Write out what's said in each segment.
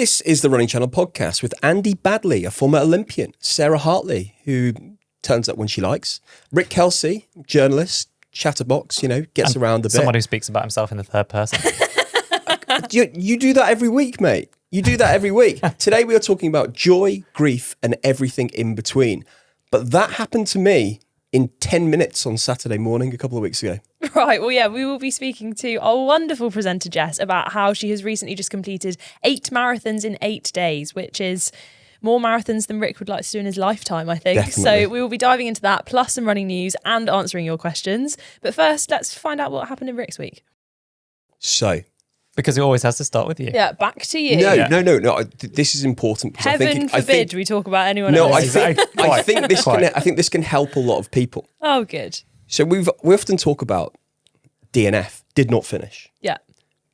This is the Running Channel podcast with Andy Badley, a former Olympian, Sarah Hartley, who turns up when she likes, Rick Kelsey, journalist, chatterbox, gets around a bit. Someone who speaks about himself in the third person. You do that every week, mate. You do that every week. Today we are talking about joy, grief, and everything in between. But that happened to me in 10 minutes on Saturday morning a couple of weeks ago. Right, well, yeah, we will be speaking to our wonderful presenter, Jess, about how she has recently just completed 8 marathons in 8 days, which is more marathons than Rick would like to do in his lifetime, I think. Definitely. So we will be diving into that, plus some running news and answering your questions. But first, let's find out what happened in Rick's week. So... Because it always has to start with you. Yeah, back to you. No. This is important. Because Heaven forbid we talk about anyone No, else. I think this can help a lot of people. Oh, good. So we often talk about DNF, did not finish. Yeah.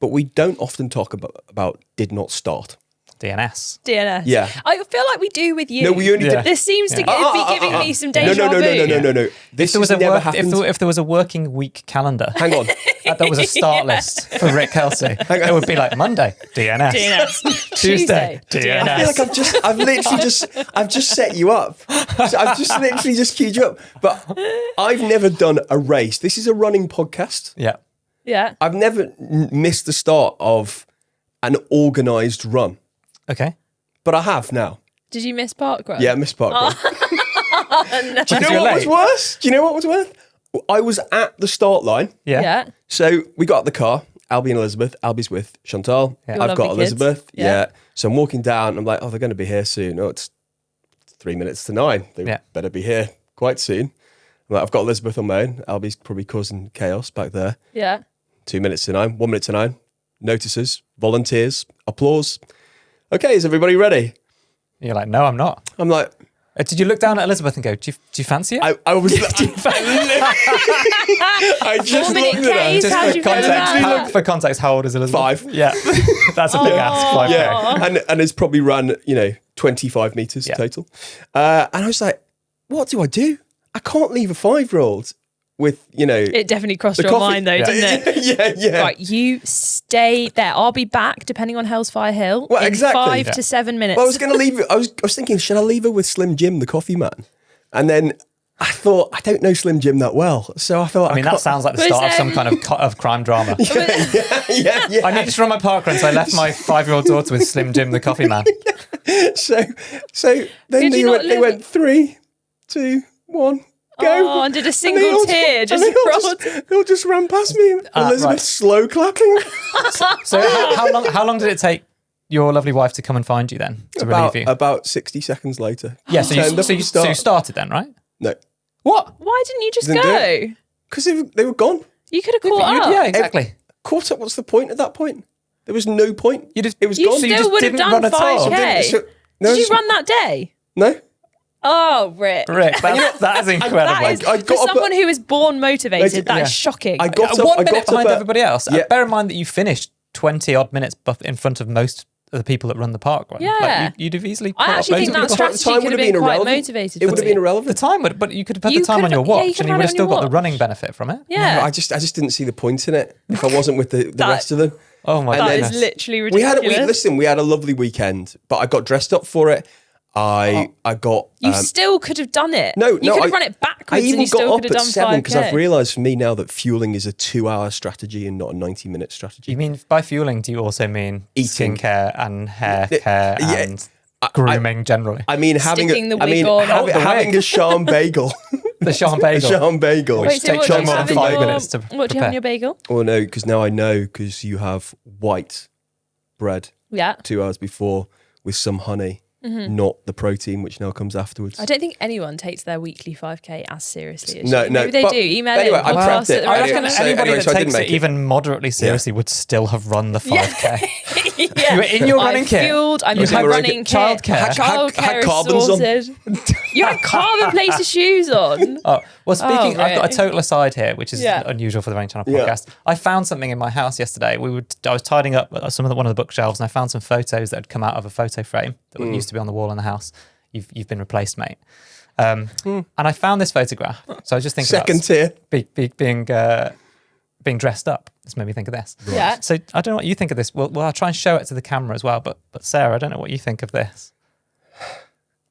But we don't often talk about did not start. DNS. Yeah. I feel like we do with you. No, we only did. This seems to be giving me some deja vu. No. This has never happened. If there was a working week calendar, Hang on. That was a start list for Rick Kelsey. It would be like Monday, DNS. Tuesday, DNS. I feel like I've just set you up. So I've just literally just queued you up. But I've never done a race. This is a running podcast. Yeah. Yeah. I've never missed the start of an organised run. Okay. But I have now. Did you miss parkrun? Yeah, I missed parkrun. No. Do you know what was worse? Do you know what was worse? I was at the start line. Yeah. So we got out the car, Albie and Elizabeth. Albie's with Chantal. Your I've got lovely kids. Elizabeth. Yeah. Yeah. So I'm walking down. I'm like, they're going to be here soon. Oh, it's 3 minutes to 9. They better be here quite soon. I'm like, I've got Elizabeth on my own. Albie's probably causing chaos back there. Yeah. 2 minutes to 9, 1 minute to 9. Notices, volunteers, applause. Okay, is everybody ready? You're like, no, I'm not. I'm like... Did you look down at Elizabeth and go, do you fancy it? I was... I just looked at her. Just how'd you feel about that? For context, how old is Elizabeth? 5. Yeah. That's a big ask, 5K. Yeah, and it's probably run, 25 metres total. And I was like, what do I do? I can't leave a 5-year-old with, It definitely crossed your coffee. mind though, didn't it? Yeah. Right, you stay there. I'll be back, depending on Hellsfire Hill, Well, in exactly. 5 to 7 minutes. Well, I was going to leave it. I was thinking, should I leave her with Slim Jim, the coffee man? And then I thought, I don't know Slim Jim that well. So I thought, That sounds like the start of some kind of crime drama. yeah. I needed to run my parkrun, so I left my 5-year-old daughter with Slim Jim, the coffee man. So then they went 3, 2, 1. Go. Oh, and did a single tear just rolled. They'll just run past me. Elizabeth right. slow clapping. So how long did it take your lovely wife to come and find you then to relieve you? About 60 seconds later. Yeah, so you started then, right? No. What? Why didn't you just Didn't do go? it. Because they were gone. You could have caught up. Yeah, exactly. Caught up, what's the point at that point? There was no point. It was You gone. still would have done 5K. No, Did you run that day? No. Oh, Rick. That is incredible. That is, I for got up someone who is born motivated, that is shocking. I got up, 1 minute behind at- everybody else. Yeah. Bear in mind that you finished 20 odd minutes in front of most of the people that run the park run. Yeah. You'd have easily I caught actually up think loads that of people. strategy could have been quite motivated. It would have been irrelevant. The time would, but you could have put You the time on could your have- yeah, watch you could and you have would have had it still on got your the watch. running benefit from it. Yeah. No, I just didn't see the point in it if I wasn't with the rest of them. Oh my That goodness. is literally ridiculous. We had a lovely weekend, but I got dressed up for it. I got... You still could have done it. No, you could have run it backwards I even and you still got could up have at done 7 5K. because I've realised for me now that fueling is a 2-hour strategy and not a 90-minute strategy. You mean by fueling, do you also mean Eating. skincare and hair care Yeah. and grooming generally? I mean, having Sticking the wig on. having a Charm bagel. The Charm bagel. Charm bagel. Wait, so takes what do you more have than in 5 your, minutes to what do you have in your bagel? Oh no, because now I know because you have white bread Yeah. 2 hours before with some honey, not the protein which now comes afterwards. I don't think anyone takes their weekly 5K as seriously as No, you. no, Maybe they but do. Email anyway, it. I prepped podcast it. at the I right reckon time. So anybody anyway, that so I didn't takes it make it. even moderately seriously would still have run the 5K. Yeah. You were in your running I'm kit. fueled. I'm You in my were running kit. childcare. Childcare Had is carbons on. sorted. You had carbon plated shoes on. Oh, well, speaking, I've got a Rick. total aside here, which is Yeah. unusual for the Running Channel Yeah. podcast. I found something in my house yesterday. I was tidying up one of the bookshelves, and I found some photos that had come out of a photo frame that used to be on the wall in the house. You've been replaced, mate. And I found this photograph. So I was just thinking Second tier. being being dressed up. This made me think of this. Yeah. So I don't know what you think of this. Well, I'll try and show it to the camera as well. But Sarah, I don't know what you think of this.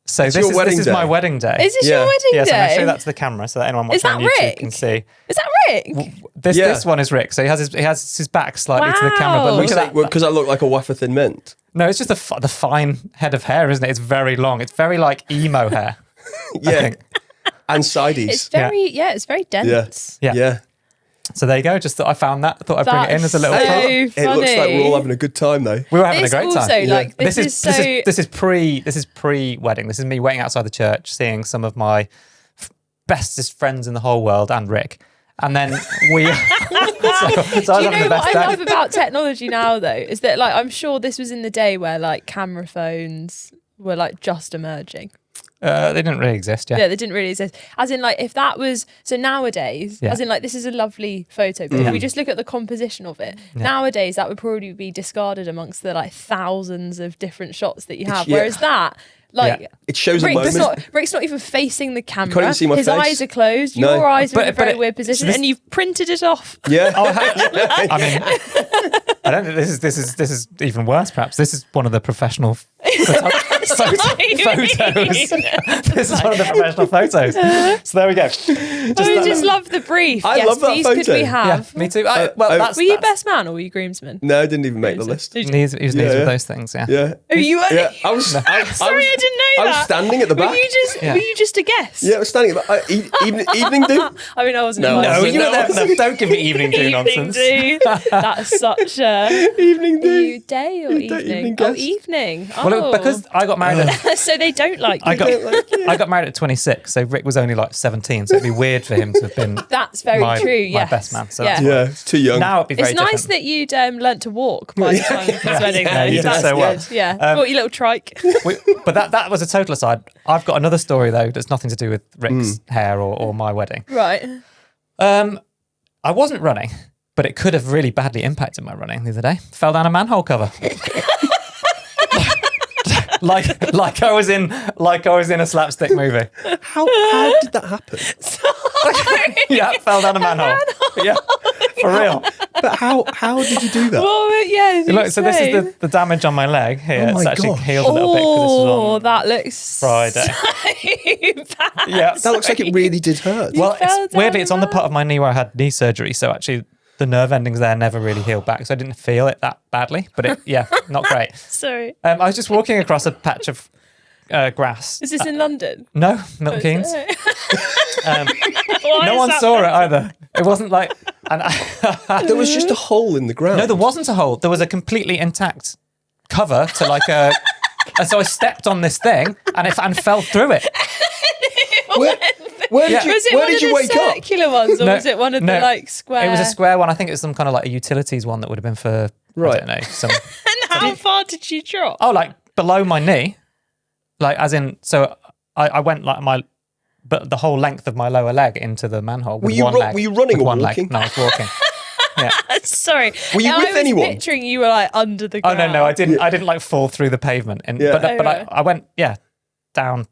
So this is my wedding day. Is this your wedding day? Yes, I'm going to show that to the camera so that anyone watching on YouTube can see. Is that Rick? This one is Rick. So he has his back slightly to the camera. But look at that. Because I look like a wafer thin mint. No, it's just the fine head of hair, isn't it? It's very long. It's very like emo hair. Yeah. And sideys. It's very, it's very dense. Yeah. So there you go. Just thought I found that. Thought I'd bring it in as a little so part. funny. It looks like we're all having a good time though. We were having This a great time. also, like, this is pre-wedding. This is me waiting outside the church, seeing some of my bestest friends in the whole world and Rick. And then we. so I was Do you having know the best what day. I love about technology now, though, is that like I'm sure this was in the day where like camera phones were like just emerging. They didn't really exist, Yeah, they didn't really exist. As in, like, if that was so nowadays, as in, like, this is a lovely photo, but if we just look at the composition of it, nowadays that would probably be discarded amongst the like thousands of different shots that you have. Whereas that, like, it shows a moment. Rick's not even facing the camera. Can't even see my His face. eyes are closed. No. Your eyes are in a very But weird position, so this- and you've printed it off. Yeah. I mean, I don't think this is even worse. Perhaps this is one of the professional photos. This is one of the professional photos. So there we go. I just love the brief. I love that please, photo. could we have? Yeah, me too. Were you best man or were you groomsman? No, I didn't even make the list. He was needs with those things. Yeah. Yeah. Oh, you were. Yeah. I was. Sorry, I didn't know I that. was standing at the back. Were you just a guest? Yeah, I was standing at the evening do. I mean, I wasn't. No, invited. you were there. No, don't give me evening do Evening nonsense. do. That's such a Evening do. you day or evening? guest. Evening. Well, because I got married. So they don't like you. I got married at 26, so Rick was only like 17, so it'd be weird for him to have been That's very true. my Yes. best man. So yeah. that's Yeah, it's too young. now it'd be very It's nice different. that you'd learnt to walk by the time of his wedding. Yeah, though. you did That's so well. good. Yeah, bought your little trike. But that was a total aside. I've got another story though that's nothing to do with Rick's hair or my wedding. Right. I wasn't running, but it could have really badly impacted my running the other day. Fell down a manhole cover. like I was in a slapstick movie. How did that happen? Yeah, fell down a manhole. Yeah, for real. But how did you do that? Well, yeah. Look, so this is the damage on my leg here. Oh my It's actually gosh. healed a little bit because this was on that looks Friday. so bad. Yeah. That looks like it really did hurt. Well, fell it's weirdly down it's on the part of my knee where I had knee surgery, so actually the nerve endings there never really healed back, so I didn't feel it that badly. But not great. Sorry. I was just walking across a patch of grass. Is this in London? No, Milton Keynes. Why No is one that saw it better? either. It wasn't like, and There was just a hole in the ground. no, there wasn't a hole. There was a completely intact cover to like a. And so I stepped on this thing and fell through it. Where did Yeah. Was it where one did of you the wake up? circular ones, or No, was it one of no. the like square? It was a square one. I think it was some kind of like a utilities one that would have been for Right. I don't know some. And how far did you drop? Oh, like below my knee, like as in. So I went like but the whole length of my lower leg into the manhole with Were you one ru- leg. were you running with or one walking? leg? No, I was walking. Yeah. Sorry. Were you I with was anyone? picturing you were like under the Oh ground. no, I didn't. I didn't like fall through the pavement. And Yeah. but Oh, right. I went down.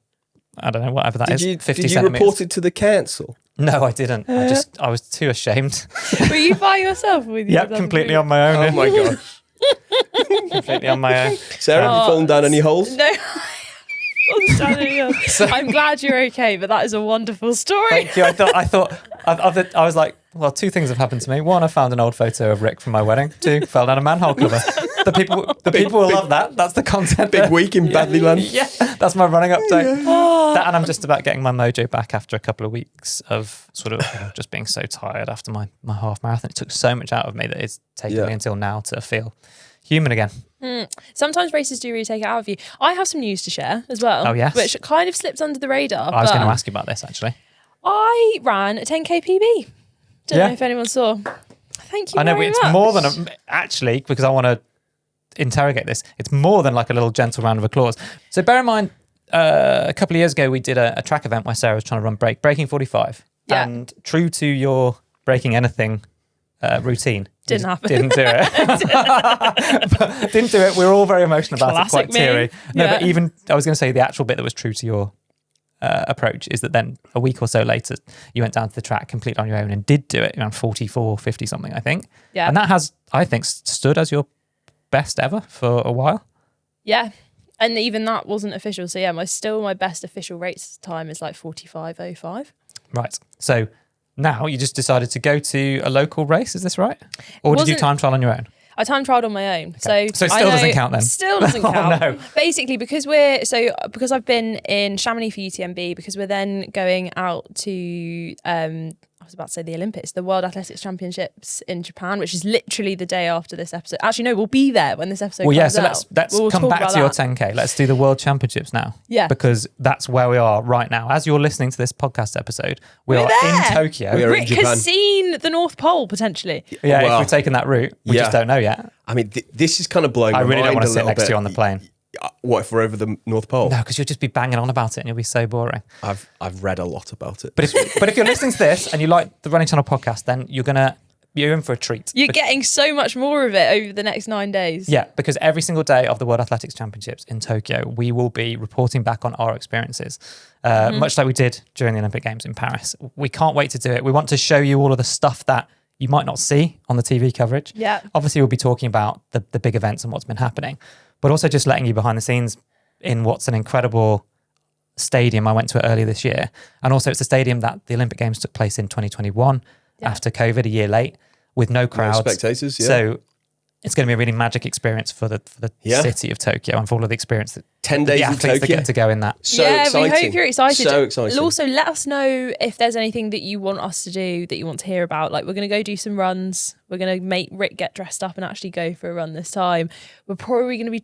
I don't know whatever that is. Did you 50 centimeters. report it to the council? No, I didn't. I was too ashamed. Were you by yourself with your Yep, completely on my own. Oh yeah. my gosh. Completely on my own. Sarah, have you fallen down any holes? No. I'm glad you're okay, but that is a wonderful story. Thank you. I was like, well, two things have happened to me. One, I found an old photo of Rick from my wedding. Two, fell down a manhole cover. The people will love that. That's the content. Big week in Badleyland. Yeah, that's my running update. That, and I'm just about getting my mojo back after a couple of weeks of sort of just being so tired after my half marathon. It took so much out of me that it's taken me until now to feel human again. Sometimes races do really take it out of you. I have some news to share as well. Oh, yes. Which kind of slipped under the radar. I was but going to ask you about this actually. I ran a 10k PB. Don't know if anyone saw. Thank you. I know very it's much. more than actually, because I want to interrogate this. It's more than like a little gentle round of applause. So bear in mind, a couple of years ago we did a track event where Sarah was trying to run breaking 45, and true to your breaking anything routine. Didn't happen. Didn't do it. Didn't do it. We were all very emotional about Classic it. Quite teary. me. No, Yeah. but even I was going to say the actual bit that was true to your approach is that then a week or so later, you went down to the track completely on your own and did do it around 44, 50 something, I think. Yeah. And that has, I think, stood as your best ever for a while. Yeah. And even that wasn't official. So yeah, my best official race time is like 45:05. Right. So now you just decided to go to a local race, is this right? Or did you time trial on your own? I time trialed on my own. Okay. So it still doesn't count then? Still doesn't count. Oh, no. Basically, because I've been in Chamonix for UTMB, because we're then going out to I was about to say the Olympics, the World Athletics Championships in Japan, which is literally the day after this episode. Actually, no, we'll be there when this episode comes out. So let's come back to your 10K. Let's do the World Championships now. Yeah. Because that's where we are right now. As you're listening to this podcast episode, we're in Tokyo. We are in Rick Japan. has seen the North Pole, potentially. Yeah, Well, if we're taking that route, we just don't know yet. I mean, this is kind of blowing my mind. I really don't want to sit little next bit. to you on the plane. What if we're over the North Pole? No, because you'll just be banging on about it and you'll be so boring. I've read a lot about it. But if you're listening to this and you like the Running Channel podcast, then you're in for a treat. You're getting so much more of it over the next 9 days. Yeah, because every single day of the World Athletics Championships in Tokyo, we will be reporting back on our experiences, much like we did during the Olympic Games in Paris. We can't wait to do it. We want to show you all of the stuff that you might not see on the TV coverage. Yeah. Obviously, we'll be talking about the big events and what's been happening, but also just letting you behind the scenes in what's an incredible stadium. I went to it earlier this year. And also it's a stadium that the Olympic Games took place in 2021 after COVID, a year late, with no crowds. No spectators, yeah. So it's going to be a really magic experience for the city of Tokyo and for all of the experience that 10 days the in athletes that Tokyo. get to go in that. So yeah, exciting. we hope you're excited. So exciting. Also, let us know if there's anything that you want us to do, that you want to hear about. Like, we're going to go do some runs. We're going to make Rick get dressed up and actually go for a run this time. We're probably going to be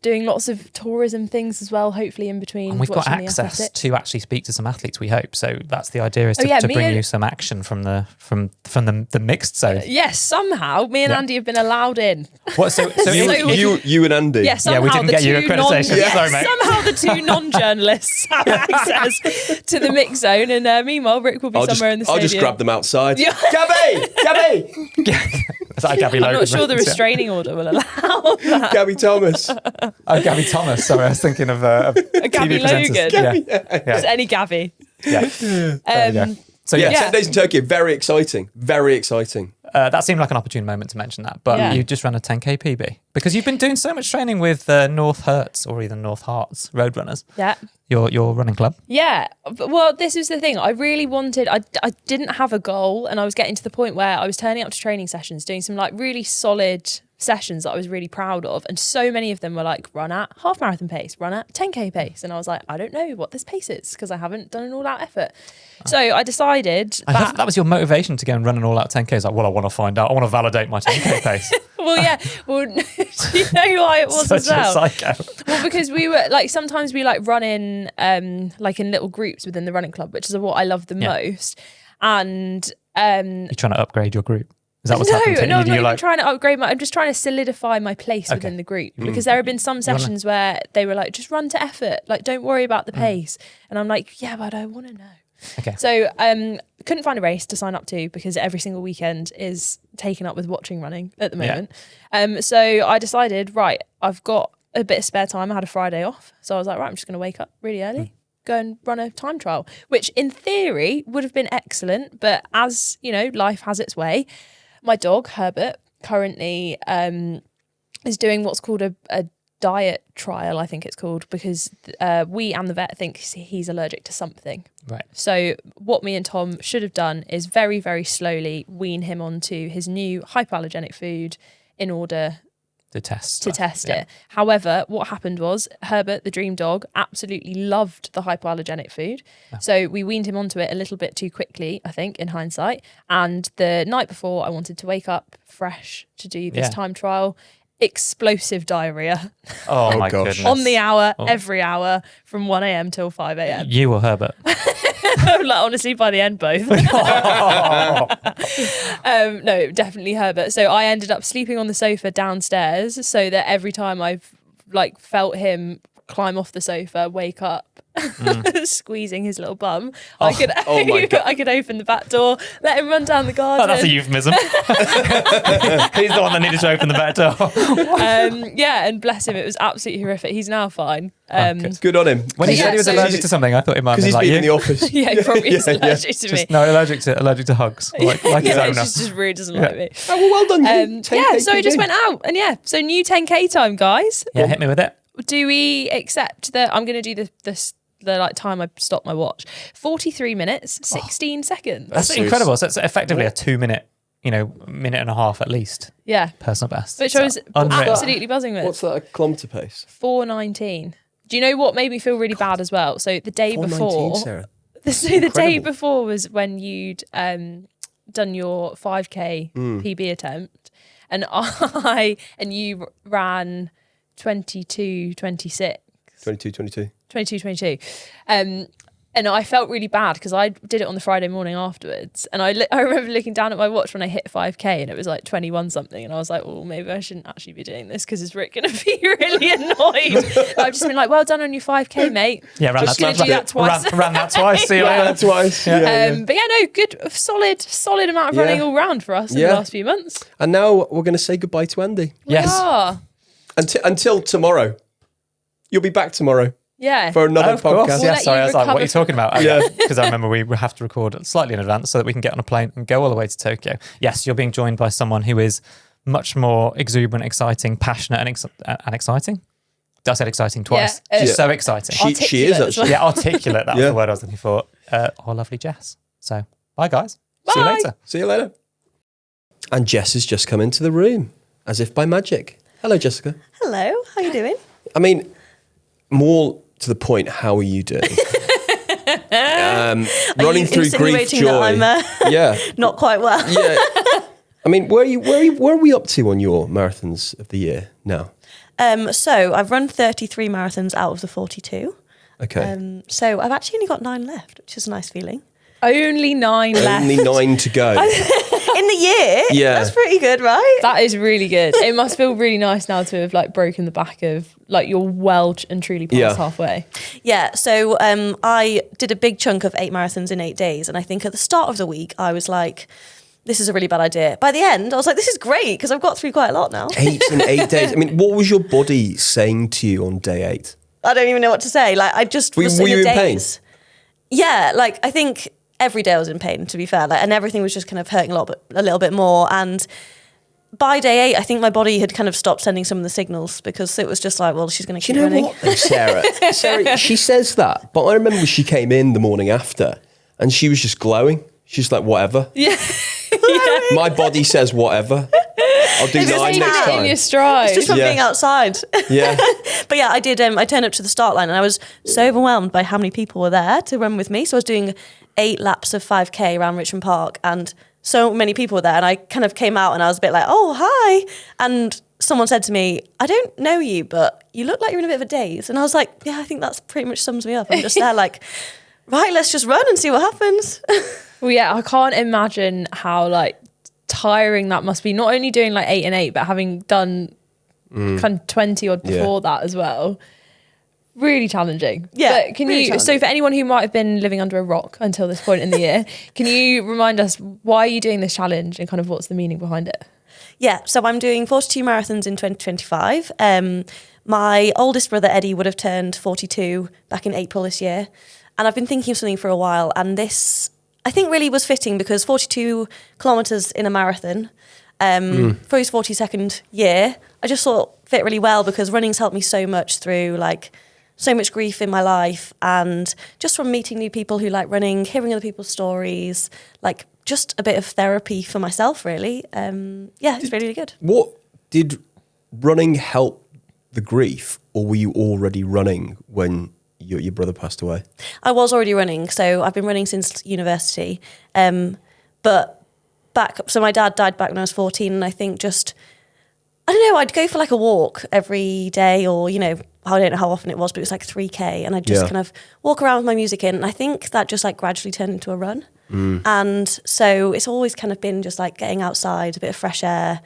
doing lots of tourism things as well, hopefully in between. And we've got watching the access athletics. to actually speak to some athletes, we hope. So that's the idea, is to me bring and- you some action from the mixed zone. Yes, somehow me and Andy have been allowed in. What, so You and Andy. Yeah, somehow we didn't the get you two accreditation. Sorry, mate. Somehow the two non-journalists have access to the mix zone, and meanwhile Rick will be somewhere in the stadium. I'll just grab them outside. Yeah. Gabby! Is that a Gabby I'm Logan not sure the reference? restraining order will allow that. Gabby Thomas. Oh, Gabby Thomas. Sorry, I was thinking of Gabby TV presenters. Logan. Yeah. Just any Gabby. Yeah. There we go. So Yeah, Yeah. 10 days in Tokyo. Very exciting. Very exciting. that seemed like an opportune moment to mention that. But Yeah. you just ran a 10K PB because you've been doing so much training with North Hertz or either North Hearts Roadrunners, Yeah. your running club. Yeah. Well, this was the thing. I really wanted, I didn't have a goal, and I was getting to the point where I was turning up to training sessions, doing some like really solid sessions that I was really proud of. And so many of them were like, run at half marathon pace, run at 10K pace. And I was like, I don't know what this pace is because I haven't done an all out effort. So I decided I love that was your motivation to go and run an all-out 10K. It's like, well, I want to find out. I want to validate my 10K pace. well, yeah. Well, do you know why it was Such as well? a psycho. Well, because we were like, sometimes we like run in like in little groups within the running club, which is what I love the most. And You're trying to upgrade your group. Is that what's no, happened to you? no, I'm not You're even like, trying to upgrade I'm just trying to solidify my place within the group, because there have been some sessions where they were like, just run to effort, like don't worry about the pace. And I'm like, yeah, but I want to know. okay. So couldn't find a race to sign up to because every single weekend is taken up with watching running at the moment. So I decided, right, I've got a bit of spare time. I had a Friday off. So I was like, right, I'm just going to wake up really early, go and run a time trial, which in theory would have been excellent. But as you know, life has its way. My dog, Herbert, currently is doing what's called a diet trial, I think it's called, because we and the vet think he's allergic to something. Right. So what me and Tom should have done is very, very slowly wean him onto his new hypoallergenic food in order To test. to test it. However, what happened was Herbert, the dream dog, absolutely loved the hypoallergenic food. So we weaned him onto it a little bit too quickly, I think, in hindsight. And the night before, I wanted to wake up fresh to do this time trial. Explosive diarrhea Oh, my gosh. goodness. on the hour, every hour, from 1 a.m. till 5 a.m. You or Herbert? Like, honestly, by the end, both. No, definitely Herbert. So I ended up sleeping on the sofa downstairs, so that every time I've like felt him climb off the sofa, wake up, squeezing his little bum. Oh my God. I could open the back door, let him run down the garden. Oh, that's a euphemism. He's the one that needed to open the back door. And bless him, it was absolutely horrific. He's now fine. Good on him. When he said he was allergic to something, I thought it might have been Because he's like been you. in the office. Yeah, he probably is allergic to me. No, allergic to hugs, like his owner. Just really doesn't like me. Oh, well done, you. 10K So I just went out, and so new 10K time, guys. Yeah, hit me with it. Do we accept that I'm going to do the like time I stopped my watch? 43 minutes, 16 seconds. That's incredible. So it's effectively a 2 minute, minute and a half at least. Yeah. Personal best. Which I was unreal. absolutely buzzing with. What's that, a kilometre pace? 4:19. Do you know what made me feel really bad as well? So the day 4:19, before, Sarah. the day before was when you'd done your 5K PB attempt, and you ran 22:26. 22. And I felt really bad because I did it on the Friday morning afterwards, and I remember looking down at my watch when I hit 5K, and it was like 21 something, and I was like, well, maybe I shouldn't actually be doing this because is Rick going to be really annoyed? I've just been like, well done on your 5K, mate. Yeah, ran Just gonna do that twice. Ran that twice. See you later. Twice. Yeah. But good, solid amount of running all round for us in the last few months. And now we're going to say goodbye to Andy. Yes. We are. Until tomorrow. You'll be back tomorrow Yeah. for another Of course. podcast. We'll Yeah, let sorry. you I was like, what are you recover talking about? Yeah. Because I remember we have to record slightly in advance so that we can get on a plane and go all the way to Tokyo. Yes, you're being joined by someone who is much more exuberant, exciting, passionate, and exciting. I said exciting twice. Yeah. She's so exciting. She is Articulate. actually. Yeah, articulate. That was the word I was looking for. Our lovely Jess. So, bye, guys. See you Bye. later. See you later. And Jess has just come into the room as if by magic. Hello, Jessica. Hello, how you doing? I mean, more to the point, how are you doing? Running through grief, insinuating joy. that I'm Yeah, not quite well? yeah. I mean, where are we up to on your marathons of the year now? So I've run 33 marathons out of the 42. Okay, So I've actually only got 9 left, which is a nice feeling. Only 9 left. only 9 to go. In the year? Yeah. That's pretty good, right? That is really good. It must feel really nice now to have like broken the back of like you're well and truly past halfway. Yeah, so I did a big chunk of 8 marathons in 8 days. And I think at the start of the week, I was like, this is a really bad idea. By the end, I was like, this is great because I've got through quite a lot now. 8 in 8 days. I mean, what was your body saying to you on day 8? I don't even know what to say. Like, I just was Were in you the in pain? daze. Yeah, like I think every day I was in pain, to be fair, like, and everything was just kind of hurting a little bit more. And by day 8, I think my body had kind of stopped sending some of the signals because it was just like, well, she's going to Do keep you know running. what, though, Sarah? Sarah, she says that, but I remember she came in the morning after and she was just glowing. She's like, whatever. Yeah. My body says whatever. I'll do It's just 9 taking next it in time. your stride. It's just from Yeah. being outside. Yeah. But yeah, I did. I turned up to the start line and I was so overwhelmed by how many people were there to run with me. So I was doing 8 laps of 5K around Richmond Park and so many people were there. And I kind of came out and I was a bit like, oh, hi. And someone said to me, I don't know you, but you look like you're in a bit of a daze. And I was like, yeah, I think that's pretty much sums me up. I'm just there like, right, let's just run and see what happens. Well, yeah, I can't imagine how like tiring that must be. Not only doing like 8 and 8, but having done kind of 20 odd before that as well. Really challenging. Yeah, But can really you? So challenging. for anyone who might have been living under a rock until this point in the year, can you remind us why are you doing this challenge and kind of what's the meaning behind it? Yeah, so I'm doing 42 marathons in 2025. My oldest brother, Eddie, would have turned 42 back in April this year. And I've been thinking of something for a while. And this, I think, really was fitting because 42 kilometres in a marathon for his 42nd year, I just thought fit really well because running's helped me so much through like so much grief in my life and just from meeting new people who like running, hearing other people's stories, like just a bit of therapy for myself, really. Yeah, it's really, really good. What did running help the grief, or were you already running when your brother passed away? I was already running, so I've been running since university. But so my dad died back when I was 14, and I think just, I don't know, I'd go for like a walk every day, or, you know, I don't know how often it was, but it was like 3K, and I'd just kind of walk around with my music in, and I think that just like gradually turned into a run. And so it's always kind of been just like getting outside, a bit of fresh air,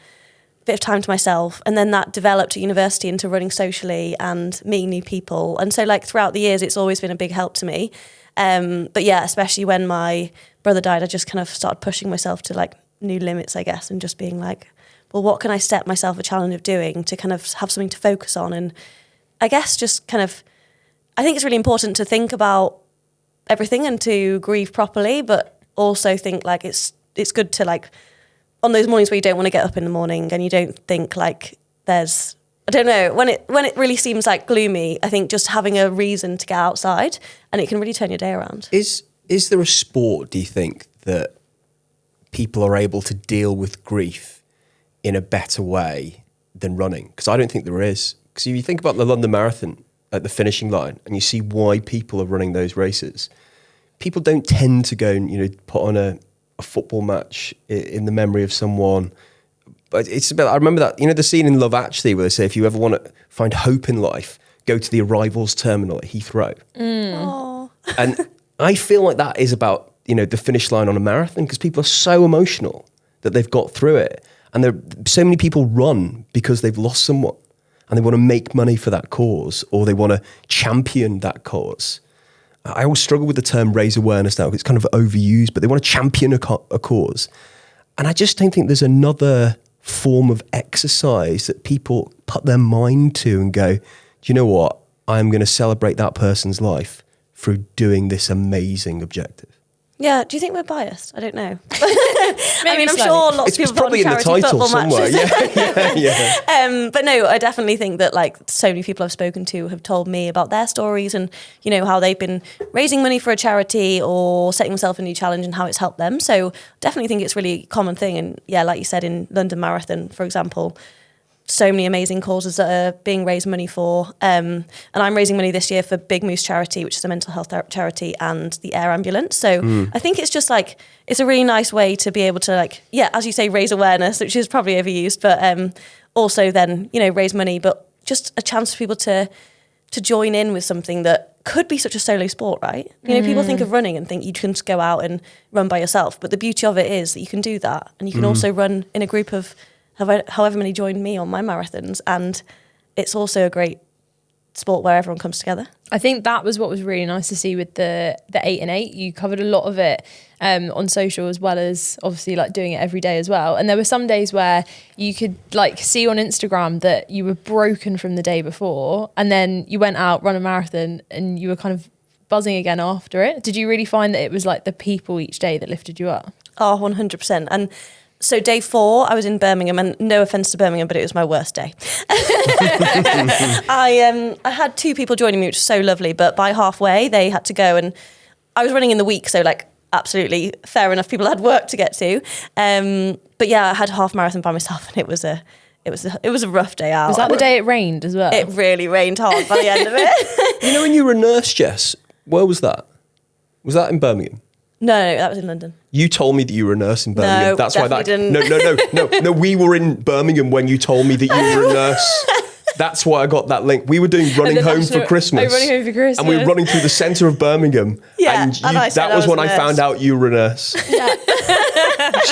bit of time to myself, and then that developed at university into running socially and meeting new people. And so like throughout the years, it's always been a big help to me. But yeah, especially when my brother died, I just kind of started pushing myself to like new limits, I guess, and just being like, well, what can I set myself a challenge of doing to kind of have something to focus on? And I guess just kind of, I think it's really important to think about everything and to grieve properly, but also think like it's good to like, on those mornings where you don't want to get up in the morning and you don't think like there's, I don't know, when it really seems like gloomy, I think just having a reason to get outside and it can really turn your day around. Is there a sport, do you think, that people are able to deal with grief in a better way than running? Because I don't think there is. Because if you think about the London Marathon at the finishing line and you see why people are running those races, people don't tend to go and, put on a football match in the memory of someone. But it's about, I remember that, the scene in Love Actually where they say, if you ever want to find hope in life, go to the arrivals terminal at Heathrow. And I feel like that is about, the finish line on a marathon, because people are so emotional that they've got through it. And so many people run because they've lost someone and they want to make money for that cause, or they want to champion that cause. I always struggle with the term raise awareness now, because it's kind of overused, but they want to champion a cause. And I just don't think there's another form of exercise that people put their mind to and go, do you know what? I'm going to celebrate that person's life through doing this amazing objective. Yeah, do you think we're biased? I don't know. I mean, I'm slightly. sure lots It's of people probably in run the charity title football somewhere. matches. Yeah. But no, I definitely think that like so many people I've spoken to have told me about their stories and, how they've been raising money for a charity or setting themselves a new challenge and how it's helped them. So definitely think it's really a common thing. And yeah, like you said, in London Marathon, for example, so many amazing causes that are being raised money for. And I'm raising money this year for Big Moose Charity, which is a mental health charity, and the Air Ambulance. So I think it's just like, it's a really nice way to be able to like, yeah, as you say, raise awareness, which is probably overused, but also then, raise money, but just a chance for people to join in with something that could be such a solo sport, right? People think of running and think you can just go out and run by yourself. But the beauty of it is that you can do that. And you can also run in a group of however many joined me on my marathons, and it's also a great sport where everyone comes together. I think that was what was really nice to see with the 8 and 8. You covered a lot of it on social, as well as obviously like doing it every day as well. And there were some days where you could like see on Instagram that you were broken from the day before, and then you went out, run a marathon, and you were kind of buzzing again after it. Did you really find that it was like the people each day that lifted you up? Oh, 100%. And so day 4, I was in Birmingham, and no offence to Birmingham, but it was my worst day. I had 2 people joining me, which was so lovely, but by halfway they had to go, and I was running in the week, so like absolutely fair enough. People had work to get to, but yeah, I had a half marathon by myself, and it was a rough day out. Was that the day it rained as well? It really rained hard by the end of it. When you were a nurse, Jess, where was that? Was that in Birmingham? No, that was in London. You told me that you were a nurse in Birmingham. No, That's why that didn't. No. We were in Birmingham when you told me that you were a nurse. That's why I got that link. We were doing running home for Christmas. Running home for Christmas. And we were running through the centre of Birmingham. Yeah, and that was when I found out you were a nurse. Yeah.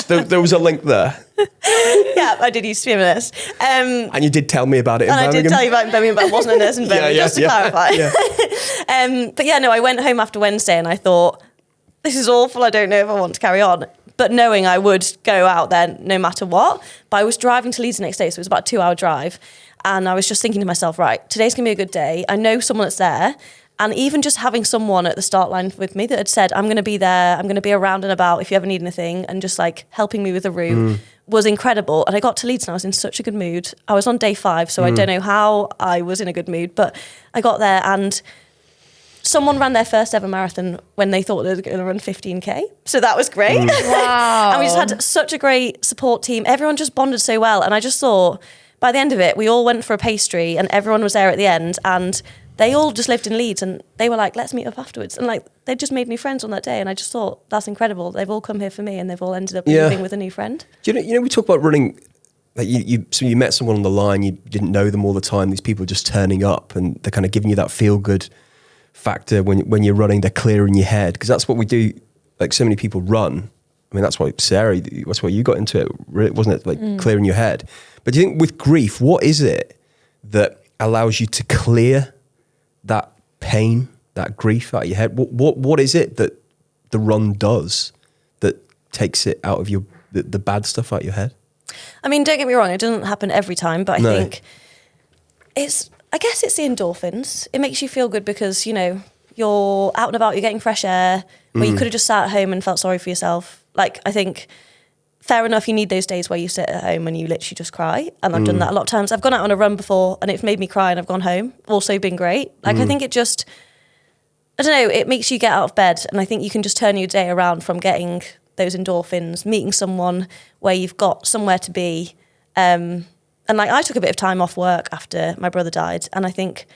There was a link there. Yeah, I did used to be a nurse. And you did tell me about it in Birmingham. I did tell you about it in Birmingham, but I wasn't a nurse in Birmingham, just to clarify. Yeah. But yeah, no, I went home after Wednesday and I thought, this is awful, I don't know if I want to carry on. But knowing I would go out there no matter what. But I was driving to Leeds the next day, so it was about a 2-hour drive. And I was just thinking to myself, right, today's going to be a good day. I know someone that's there. And even just having someone at the start line with me that had said, I'm going to be there, I'm going to be around and about if you ever need anything, and just like helping me with the route was incredible. And I got to Leeds and I was in such a good mood. I was on day 5, so I don't know how I was in a good mood, but I got there and someone ran their first ever marathon when they thought they were going to run 15k. So that was great. Wow. And we just had such a great support team. Everyone just bonded so well. And I just thought by the end of it, we all went for a pastry and everyone was there at the end. And they all just lived in Leeds and they were like, let's meet up afterwards. And like, they just made new friends on that day. And I just thought, that's incredible. They've all come here for me and they've all ended up living with a new friend. Do you know, we talk about running, like so you met someone on the line, you didn't know them all the time. These people are just turning up and they're kind of giving you that feel good factor when you're running, they're clear in your head, because that's what we do. Like so many people run I mean, that's why Sarah, that's why you got into it, really, wasn't it? Like clearing your head. But do you think with grief, what is it that allows you to clear that pain, that grief out of your head? What is it that the run does that takes it out of the bad stuff out of your head? I mean, don't get me wrong, it doesn't happen every time, but I think I guess it's the endorphins. It makes you feel good because, you know, you're out and about, you're getting fresh air, where you could have just sat at home and felt sorry for yourself. Like, I think, fair enough, you need those days where you sit at home and you literally just cry. And I've done that a lot of times. I've gone out on a run before and it's made me cry and I've gone home. Also been great. Like, I think it just, I don't know, it makes you get out of bed. And I think you can just turn your day around from getting those endorphins, meeting someone where you've got somewhere to be. And like, I took a bit of time off work after my brother died. And I think,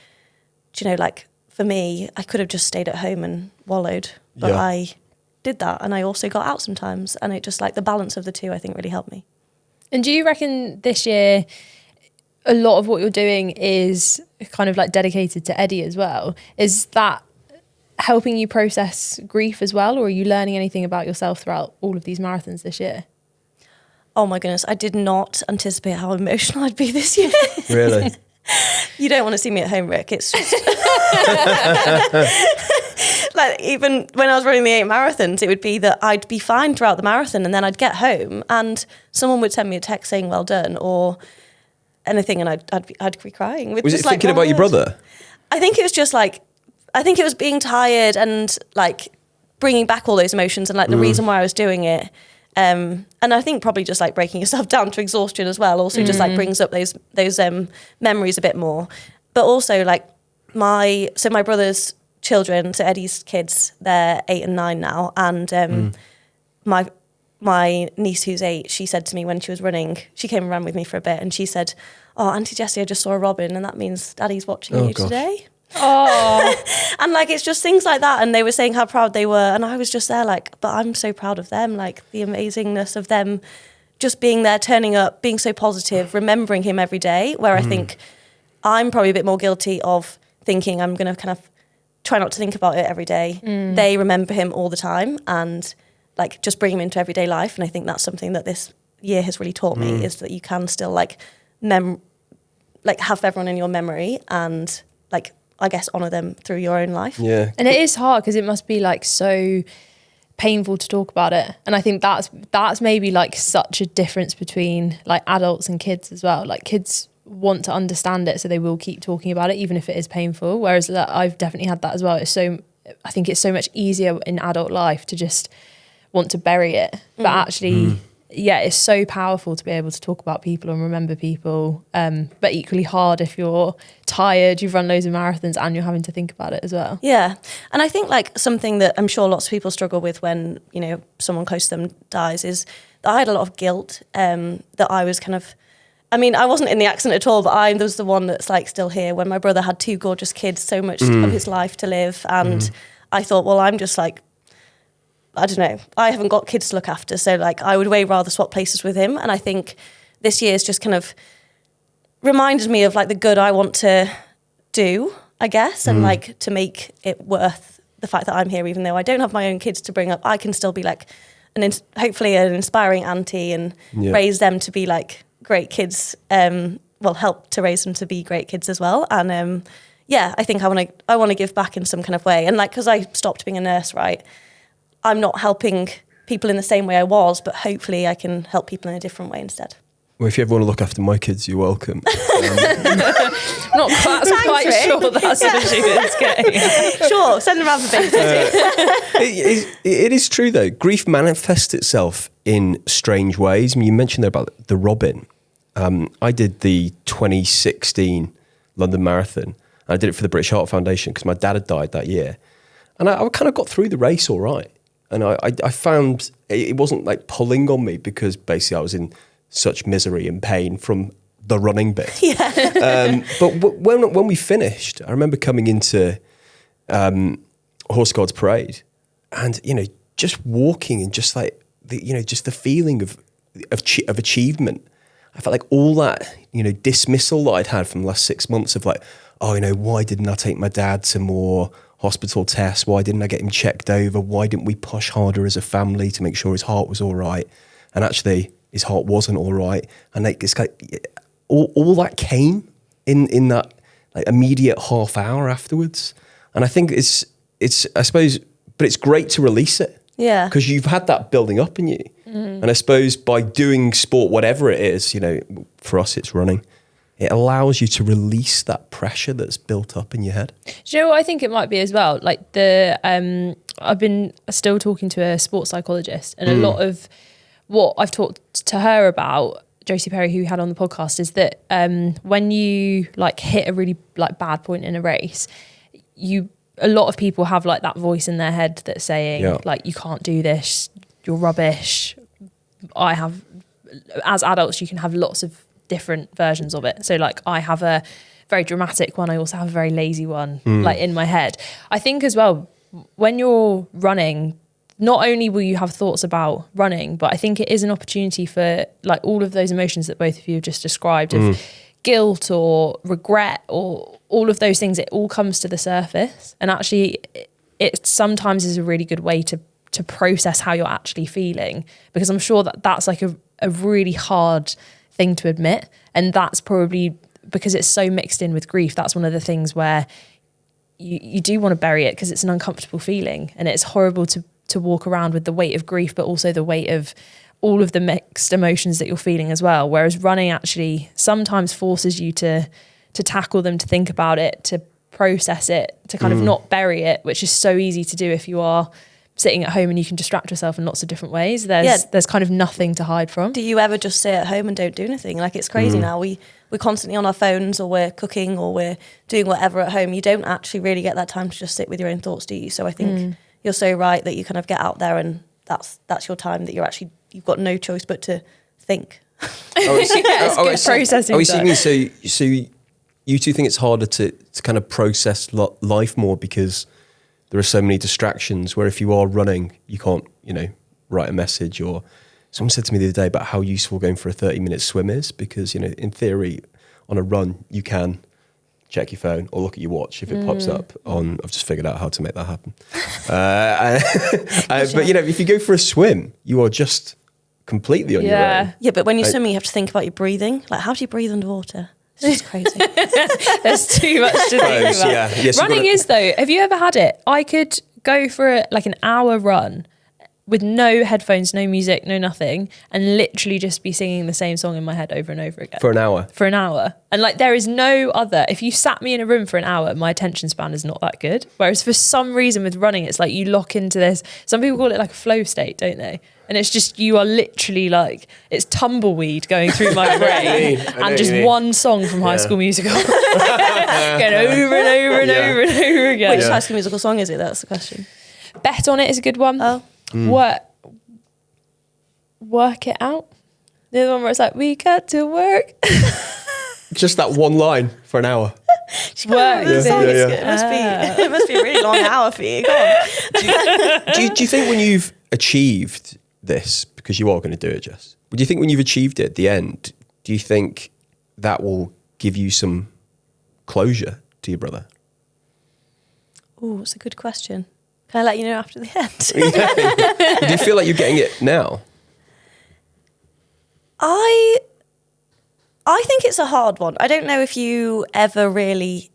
do you know, like, for me, I could have just stayed at home and wallowed. But I did that. And I also got out sometimes. And it just, like, the balance of the two, I think, really helped me. And do you reckon this year a lot of what you're doing is kind of like dedicated to Eddie as well? Is that helping you process grief as well? Or are you learning anything about yourself throughout all of these marathons this year? Oh my goodness, I did not anticipate how emotional I'd be this year. Really? You don't want to see me at home, Rick. It's just like, even when I was running the 8 marathons, it would be that I'd be fine throughout the marathon and then I'd get home and someone would send me a text saying well done or anything and I'd be crying. Was it thinking about your brother? I think it was just like, I think it was being tired and like bringing back all those emotions and like the reason why I was doing it. And I think probably just like breaking yourself down to exhaustion as well also just like brings up those memories a bit more. But also like my brother's children, so Eddie's kids, they're 8 and 9 now. And my niece who's 8, she said to me when she was running, she came and ran with me for a bit and she said, "Oh, Auntie Jessie, I just saw a robin and that means Daddy's watching you today." Oh, and like it's just things like that, and they were saying how proud they were, and I was just there like, but I'm so proud of them, like the amazingness of them just being there, turning up, being so positive, remembering him every day, where I think I'm probably a bit more guilty of thinking I'm going to kind of try not to think about it every day. They remember him all the time and like just bring him into everyday life, and I think that's something that this year has really taught me, is that you can still like have everyone in your memory and like I guess honour them through your own life. Yeah. and it is hard because it must be like so painful to talk about it. And I think that's maybe like such a difference between like adults and kids as well. Like kids want to understand it, so they will keep talking about it, even if it is painful. Whereas I've definitely had that as well. I think it's so much easier in adult life to just want to bury it. But actually, yeah, it's so powerful to be able to talk about people and remember people, but equally hard if you're tired, you've run loads of marathons and you're having to think about it as well. Yeah. And I think like something that I'm sure lots of people struggle with when, you know, someone close to them dies is that I had a lot of guilt, that I was kind of, I mean, I wasn't in the accident at all, but I was the one that's like still here when my brother had 2 gorgeous kids, so much of his life to live. And I thought, well, I'm just like, I don't know, I haven't got kids to look after. So like I would way rather swap places with him. And I think this year's just kind of reminded me of like the good I want to do, I guess, and like to make it worth the fact that I'm here, even though I don't have my own kids to bring up, I can still be like hopefully an inspiring auntie and raise them to be like great kids, help to raise them to be great kids as well. And I think I want to give back in some kind of way. And like, because I stopped being a nurse, right? I'm not helping people in the same way I was, but hopefully I can help people in a different way instead. Well, if you ever want to look after my kids, you're welcome. That's quite Rick. sure that's what she is getting. Sure, send them around for babysitting. It is true though. Grief manifests itself in strange ways. I mean, you mentioned there about the robin. I did the 2016 London Marathon. I did it for the British Heart Foundation because my dad had died that year. And I kind of got through the race all right. And I found it wasn't like pulling on me because basically I was in such misery and pain from the running bit. But when we finished, I remember coming into Horse Guards Parade and, you know, just walking and just like, just the feeling of achievement. I felt like all that, dismissal that I'd had from the last 6 months of like, oh, why didn't I take my dad to more hospital tests? Why didn't I get him checked over? Why didn't we push harder as a family to make sure his heart was all right? And actually, his heart wasn't all right. And like it's like all that came in that like immediate half hour afterwards. And I think it's I suppose, but it's great to release it. Yeah. Because you've had that building up in you. And I suppose by doing sport, whatever it is, for us it's running, it allows you to release that pressure that's built up in your head. Do you know what I think it might be as well? Like I've been still talking to a sports psychologist, and a lot of what I've talked to her about, Josie Perry, who we had on the podcast, is that when you like hit a really like bad point in a race, a lot of people have like that voice in their head that's saying like, you can't do this, you're rubbish. As adults, you can have lots of different versions of it. So like I have a very dramatic one. I also have a very lazy one like in my head. I think as well, when you're running, not only will you have thoughts about running, but I think it is an opportunity for like all of those emotions that both of you have just described of guilt or regret or all of those things. It all comes to the surface, and actually it sometimes is a really good way to process how you're actually feeling, because I'm sure that that's like a really hard thing to admit. And that's probably because it's so mixed in with grief. That's one of the things where you do want to bury it because it's an uncomfortable feeling, and it's horrible to walk around with the weight of grief, but also the weight of all of the mixed emotions that you're feeling as well. Whereas running actually sometimes forces you to tackle them, to think about it, to process it, to kind of not bury it, which is so easy to do if you are sitting at home and you can distract yourself in lots of different ways. There's kind of nothing to hide from. Do you ever just sit at home and don't do anything? Like, it's crazy now. We're constantly on our phones, or we're cooking, or we're doing whatever at home. You don't actually really get that time to just sit with your own thoughts, do you? So I think you're so right that you kind of get out there, and that's your time that you've got no choice but to think. Processing. So you two think it's harder to kind of process life more because there are so many distractions, where if you are running, you can't, write a message. Or someone said to me the other day about how useful going for a 30-minute swim is, because, in theory, on a run, you can check your phone or look at your watch if it pops up on. I've just figured out how to make that happen. But, if you go for a swim, you are just completely on your own. Yeah, but when you're swimming, you have to think about your breathing. Like, how do you breathe underwater? It's just crazy. There's too much to think about. Yes, running is though. Have you ever had it? I could go for an hour run with no headphones, no music, no nothing, and literally just be singing the same song in my head over and over again. For an hour? For an hour. And like, there is no other, if you sat me in a room for an hour, my attention span is not that good. Whereas for some reason with running, it's like you lock into this, some people call it like a flow state, don't they? And it's just, you are literally like, it's tumbleweed going through my brain and just one song from High School Musical. Going over and over and over and over again. Which High School Musical song is it? That's the question. Bet on It is a good one. Oh. Work It Out. The other one where it's like, we got to work. Just that one line for an hour. Work. It must be a really long hour for you. Go on. Do you think when you've achieved this, because you are going to do it, Jess, but do you think when you've achieved it at the end, do you think that will give you some closure to your brother? Oh, that's a good question. Can I let you know after the end? Do you feel like you're getting it now? I think it's a hard one. I don't know if you ever really.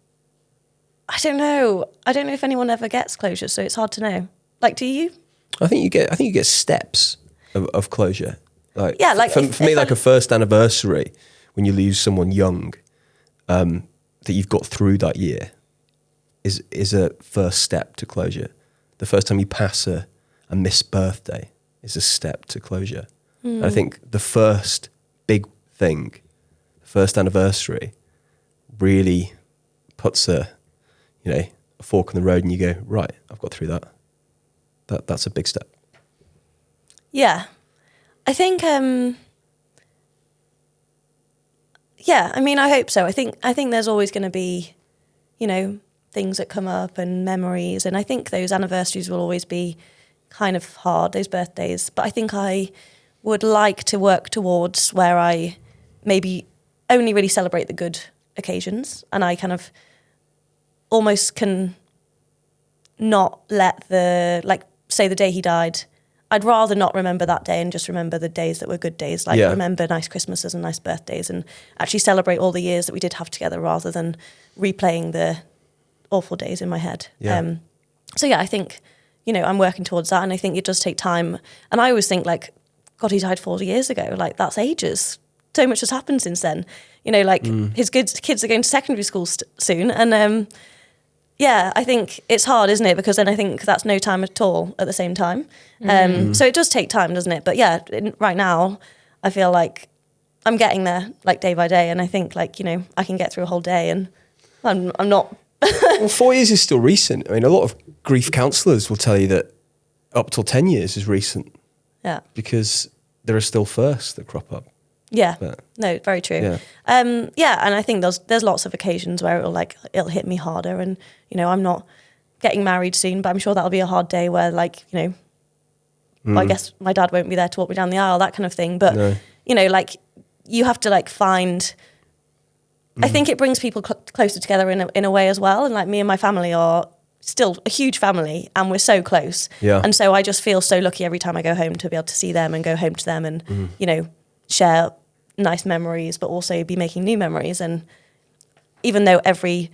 I don't know if anyone ever gets closure, so it's hard to know. Like, do you? I think you get steps of closure. Like, yeah, like for me, like a first anniversary when you lose someone young, that you've got through that year, is a first step to closure. The first time you pass a missed birthday is a step to closure. And I think the first big thing, first anniversary, really puts a fork in the road, and you go, right, I've got through that. That's a big step. Yeah. I think I mean, I hope so. I think there's always going to be, things that come up and memories, and I think those anniversaries will always be kind of hard, those birthdays, but I think I would like to work towards where I maybe only really celebrate the good occasions, and I kind of almost can not let say the day he died, I'd rather not remember that day and just remember the days that were good days, remember nice Christmases and nice birthdays, and actually celebrate all the years that we did have together rather than replaying the awful days in my head. Yeah. So yeah, I think, I'm working towards that, and I think it does take time. And I always think God, he died 40 years ago. That's ages. So much has happened since then. His kids are going to secondary school soon. And I think it's hard, isn't it? Because then I think that's no time at all at the same time. So it does take time, doesn't it? But yeah, right now, I feel like I'm getting there, day by day. And I think, I can get through a whole day, and I'm not... Well, 4 years is still recent. I mean, a lot of grief counsellors will tell you that up till 10 years is recent. Yeah. Because there are still firsts that crop up. Yeah. No, very true. Yeah. And I think there's lots of occasions where it'll hit me harder, and I'm not getting married soon, but I'm sure that'll be a hard day where I guess my dad won't be there to walk me down the aisle, that kind of thing. But you have to find. I think it brings people closer together in a way as well. And me and my family are still a huge family, and we're so close. Yeah. And so I just feel so lucky every time I go home to be able to see them and go home to them and share nice memories, but also be making new memories. And even though every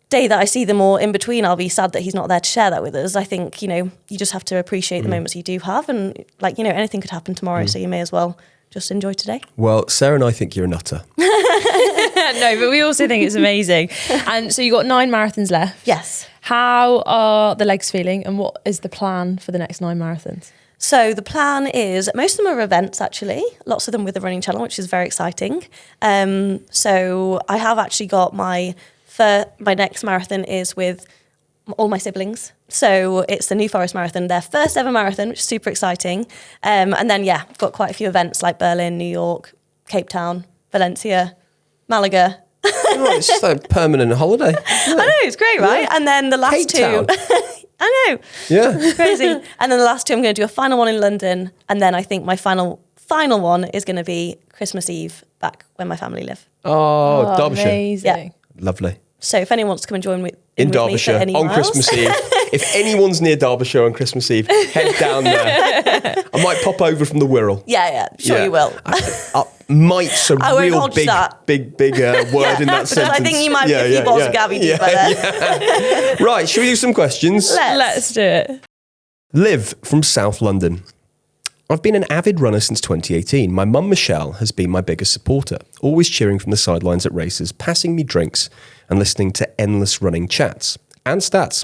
day that I see them, or in between, I'll be sad that he's not there to share that with us, I think you just have to appreciate the moments you do have, and anything could happen tomorrow, so you may as well just enjoy today. Well, Sarah and I think you're a nutter. No, but we also think it's amazing. And so you got 9 marathons left. Yes. How are the legs feeling, and what is the plan for the next 9 marathons? So the plan is, most of them are events actually, lots of them with the running channel, which is very exciting. So I have actually got my next marathon is with all my siblings. So it's the New Forest Marathon, their first ever marathon, which is super exciting. And then, I've got quite a few events like Berlin, New York, Cape Town, Valencia, Malaga. Oh, it's just like a permanent holiday. I know, it's great, right? Yeah. And then the last Cape two... Town. I know. Yeah. Crazy. And then the last two, I'm going to do a final one in London. And then I think my final one is going to be Christmas Eve back when my family live. Oh, Derbyshire. Amazing. Yeah. Lovely. So if anyone wants to come and join me In with me Derbyshire for any on miles. Christmas Eve. If anyone's near Derbyshire on Christmas Eve, head down there. I might pop over from the Wirral. Yeah, sure you will. Might's a I won't real hold you to that. big word in that Because sentence. I think you might be a few balls of Gabby deep by there. Right, should we do some questions? Let's do it. Liv from South London. I've been an avid runner since 2018. My mum, Michelle, has been my biggest supporter, always cheering from the sidelines at races, passing me drinks and listening to endless running chats and stats.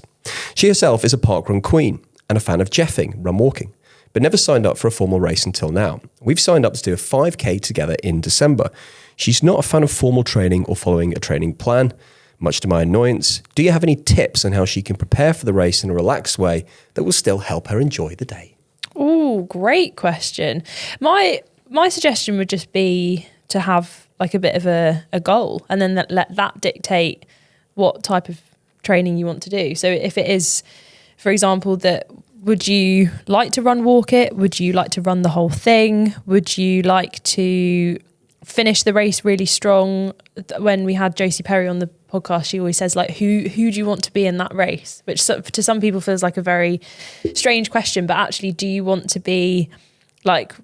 She herself is a parkrun queen and a fan of jeffing, run walking, but never signed up for a formal race until now. We've signed up to do a 5K together in December. She's not a fan of formal training or following a training plan, much to my annoyance. Do you have any tips on how she can prepare for the race in a relaxed way that will still help her enjoy the day? Oh, great question. My suggestion would just be to have a bit of a goal, and then let that dictate what type of training you want to do. So if it is, for example, would you like to walk it? Would you like to run the whole thing? Would you like to finish the race really strong? When we had Josie Perry on the podcast, she always says who do you want to be in that race, which to some people feels like a very strange question, but actually, do you want to be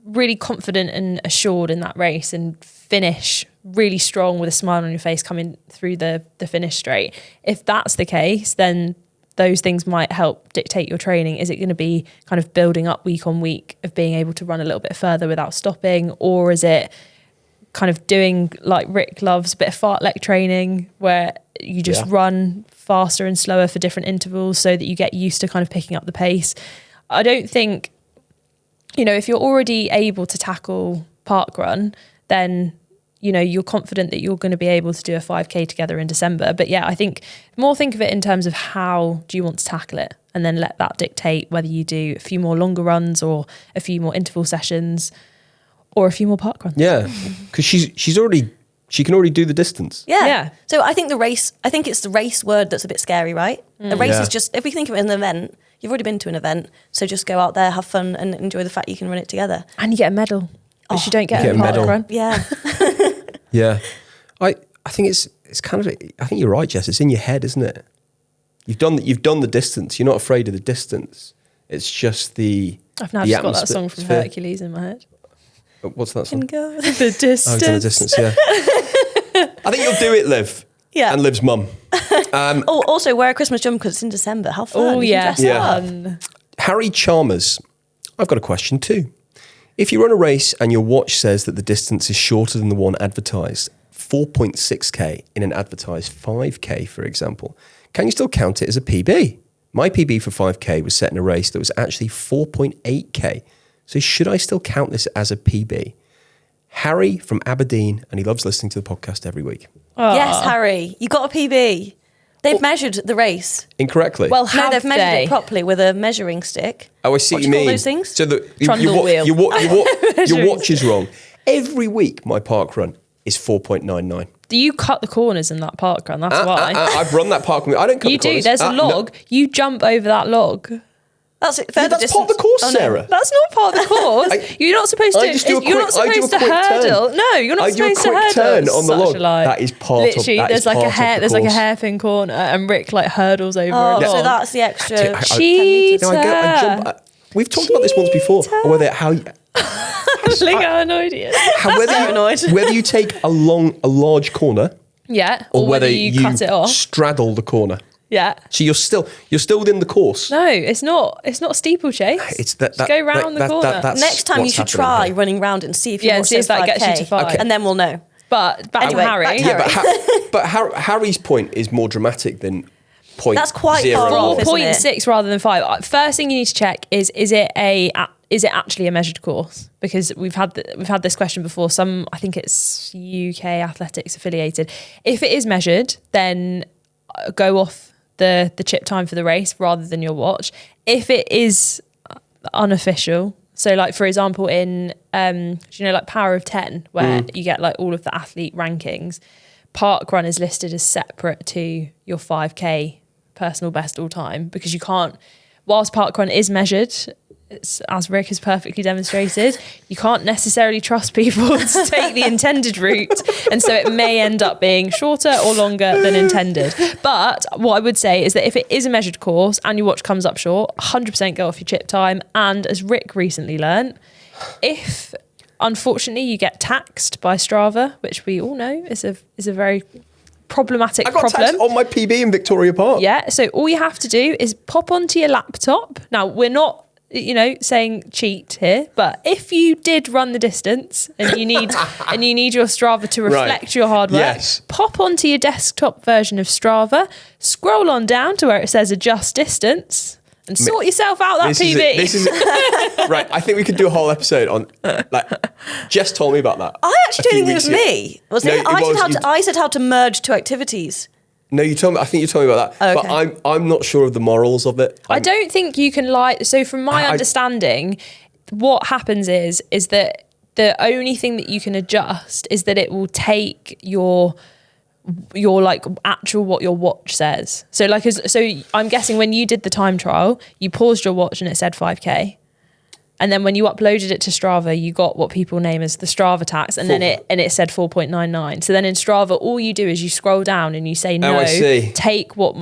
really confident and assured in that race and finish really strong with a smile on your face coming through the finish straight? If that's the case, then those things might help dictate your training. Is it going to be kind of building up week on week of being able to run a little bit further without stopping, or is it kind of doing like Rick loves, a bit of fartlek training where you just run faster and slower for different intervals so that you get used to kind of picking up the pace? I don't think, if you're already able to tackle parkrun, then, you're confident that you're going to be able to do a 5K together in December. But I think think of it in terms of how do you want to tackle it, and then let that dictate whether you do a few more longer runs or a few more interval sessions or a few more parkruns. Yeah, because she can already do the distance. Yeah. So I think it's the race word that's a bit scary, right? The race is just, if we think of it as an event, you've already been to an event, so just go out there, have fun, and enjoy the fact you can run it together. And you get a medal. But you don't get You a get a park medal. run. Yeah. Yeah. I think it's kind of, I think you're right, Jess. It's in your head, isn't it? You've done the distance. You're not afraid of the distance. It's just I've now the just got that song from atmosphere. Hercules in my head. What's that song? Go. The distance. Oh, it's in the distance, yeah. I think you'll do it, Liv. Yeah. And Liv's mum. Oh, also wear a Christmas jumper because it's in December. How fun. Oh, You can yeah. dress up. Fun. Harry Chalmers, I've got a question too. If you run a race and your watch says that the distance is shorter than the one advertised, 4.6k in an advertised 5k, for example, can you still count it as a PB? My PB for 5k was set in a race that was actually 4.8k. So should I still count this as a PB? Harry from Aberdeen, and he loves listening to the podcast every week. Yes, Harry. You got a PB. They've measured the race. Incorrectly. Well, No, have they've measured they? it properly with a measuring stick. Oh, I see What what do you you call mean. those things? So Trundle wheel. your watch is wrong. Every week, my park run is 4.99. Do you cut the corners in that park run? That's why. I've run that park run. I don't cut You the do. corners. There's a No. log. You jump over that log. That's it. Yeah, Further that's part of the distance. course, Oh, no. Sarah. That's not part of the course. You're not supposed to. I just do a you're not quick- I do a supposed to quick turn. hurdle. No, you're not I do a supposed to quick hurdle. turn on the Such log. a lie. That is part of- Literally, that is there's like part a of hair. the There's like a course. hairpin corner, and Rick like hurdles over Oh, a log. so that's the extra. I- 10 Cheater. meters. No, I jump. We've talked about this once before. Or whether how Look how annoyed he is. whether you take a large corner Yeah, or whether you cut it off. straddle the corner. Yeah. So you're still within the course. No, it's not. It's not steeplechase. It's that. Just go round the corner. that's Next time you what's should happening try here. running round and see if Yeah, you and see if that gets you to 5. Okay. and then we'll know. But back Anyway, to Harry. back to Yeah, Harry. but Harry's point is more dramatic than point. That's quite zero. far off, isn't it? 0.6 rather than 5. First thing you need to check is it actually a measured course? Because we've had this question before. I think it's UK Athletics affiliated. If it is measured, then go off the chip time for the race rather than your watch. If it is unofficial, so like for example in like Power of 10 where you get like all of the athlete rankings, park run is listed as separate to your 5k personal best all time, because you can't, whilst park run is measured, as Rick has perfectly demonstrated, you can't necessarily trust people to take the intended route, and so it may end up being shorter or longer than intended. But what I would say is that if it is a measured course and your watch comes up short, 100% go off your chip time. And as Rick recently learned, if unfortunately you get taxed by Strava, which we all know is a very problematic I got problem. taxed on my PB in Victoria Park. Yeah, so all you have to do is pop onto your laptop. Now, we're not, saying cheat here, but if you did run the distance and you need your Strava to reflect your hard work, Yes. pop onto your desktop version of Strava, scroll on down to where it says adjust distance, and sort yourself out that PB. This is right. I think we could do a whole episode on Jess told me about that. I actually don't think it was me. Was No, it? it was- I said how to merge two activities. No, you told me. I think you told me about that. Okay. But I'm not sure of the morals of it. I don't think you can lie. So from my understanding, what happens is that the only thing that you can adjust is that it will take your like actual what your watch says. So I'm guessing when you did the time trial, you paused your watch and it said 5k. And then when you uploaded it to Strava, you got what people name as the Strava tax, and then it said 4.99. So then in Strava, all you do is you scroll down and you say no, I see. take what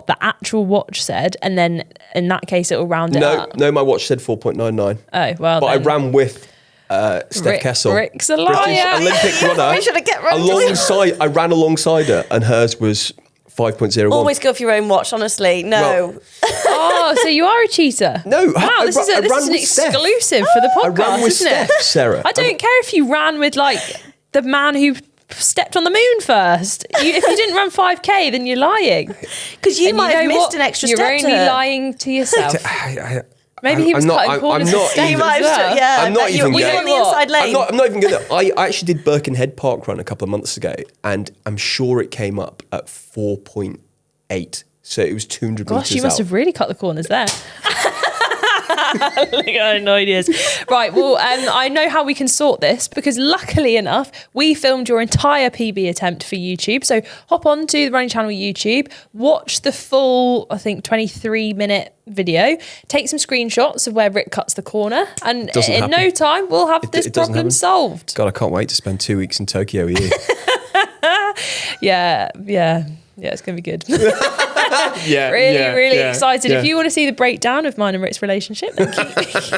the actual watch said, and then in that case it will round it up. No, my watch said 4.99. Oh well, But I then. ran with Steph Kessel, Rick's a British liar. Olympic runner. We should have kept running. I ran alongside her, and hers was 5.01. Always go for your own watch, honestly. No. Well, Oh, so you are a cheater? No, Wow, I this ran- is an with Steph. exclusive for the I podcast, ran with isn't Steph, it? Sarah. I don't care if you ran with like the man who stepped on the moon first. If you didn't run 5k, then you're lying. Because you And might have know missed what? an extra You're step only to her. lying to yourself. Maybe he I'm was not- cutting I'm corners not with Steph even- You might as have well. stood, yeah. I'm not even You were going- on the inside lane. I'm not even gonna. I actually did Birkenhead Park Run a couple of months ago, and I'm sure it came up at 4.8. So it was 200 Gosh, meters you must out. have really cut the corners there. Look at how annoyed he is. Right, well, I know how we can sort this because luckily enough, we filmed your entire PB attempt for YouTube. So hop on to the Running Channel YouTube, watch the full, I think, 23-minute video, take some screenshots of where Rick cuts the corner, and in no time, we'll have this problem solved. God, I can't wait to spend 2 weeks in Tokyo with you. Yeah, it's going to be good. Really excited. If you want to see the breakdown of mine and Rick's relationship, then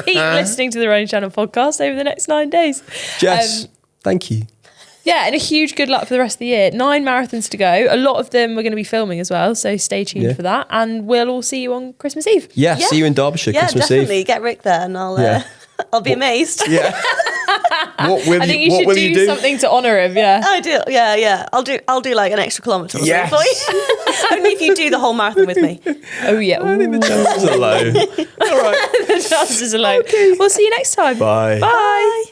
keep listening to the Running Channel podcast over the next 9 days. Jess, thank you. Yeah, and a huge good luck for the rest of the year. 9 marathons to go. A lot of them we're going to be filming as well, so stay tuned for that. And we'll all see you on Christmas Eve. Yeah, see you in Derbyshire Christmas definitely. Eve. Get Rick there and I'll be amazed. Yeah. I think you should do something to honour him, yeah. I do, yeah. I'll do like an extra kilometre or something for you. Only if you do the whole marathon with me. Oh, yeah. I think the chances are low. All right. The chances are low. Okay. We'll see you next time. Bye. Bye.